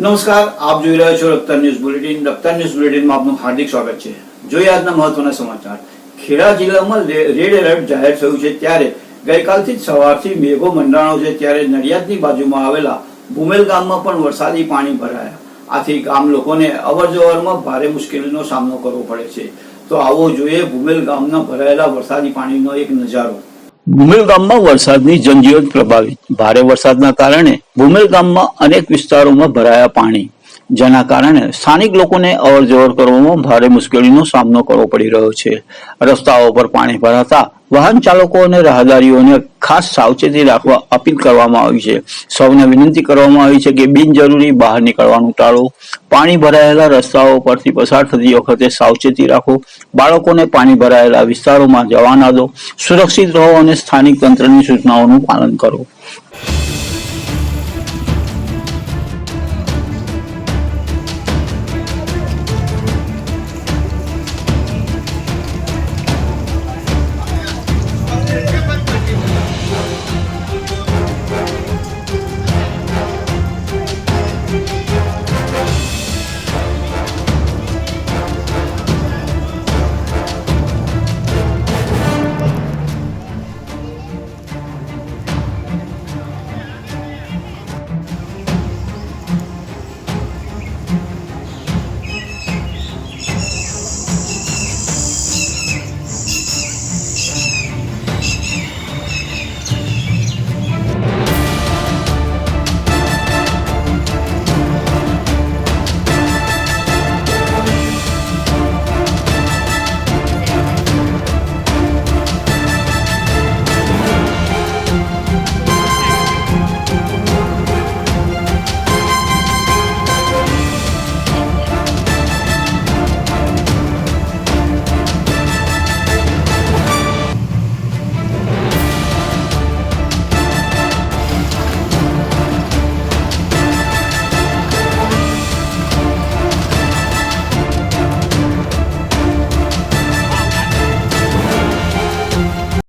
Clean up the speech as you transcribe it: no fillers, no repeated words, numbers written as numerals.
નમસ્કાર, આપ જોઈ રહ્યા છો રફતાર ન્યૂઝ બુલેટિન. રફતાર ન્યૂઝ બુલેટિનમાં આપનું હાર્દિક સ્વાગત છે. જોઈએ આજના મહત્વના સમાચાર. ખેડા જિલ્લામાં રેડ એલર્ટ જાહેર થયું છે ત્યારે ગઈકાલથી જ સવારથી મેઘો મંડાણો છે. ત્યારે નડિયાદની બાજુમાં આવેલા ભૂમેલ ગામમાં પણ વરસાદી પાણી ભરાયા. આથી ગામ લોકોને અવરજવરમાં ભારે મુશ્કેલીનો સામનો કરવો પડે છે. તો આવો જોઈએ ભૂમેલ ગામના ભરાયેલા વરસાદી પાણીનો એક નજારો. ભૂમેલ ગામમાં વરસાદની જનજીવન પ્રભાવિત. ભારે વરસાદના કારણે ભૂમેલ ગામમાં અનેક વિસ્તારોમાં ભરાયા પાણી, જેના કારણે સ્થાનિક લોકોને અવરજવર કરવામાં ભારે મુશ્કેલીનો સામનો કરવો પડી રહ્યો છે. રસ્તાઓ પર પાણી ભરાતા વાહન ચાલકો અને રાહદારીઓને ખાસ સાવચેતી રાખવા અપીલ કરવામાં આવી છે. સૌને વિનંતી કરવામાં આવી છે કે બિનજરૂરી બહાર નીકળવાનું ટાળો. પાણી ભરાયેલા રસ્તાઓ પરથી પસાર થતી વખતે સાવચેતી રાખો. બાળકોને પાણી ભરાયેલા વિસ્તારોમાં જવા ના દો. સુરક્ષિત રહો અને સ્થાનિક તંત્રની સૂચનાઓનું પાલન કરો.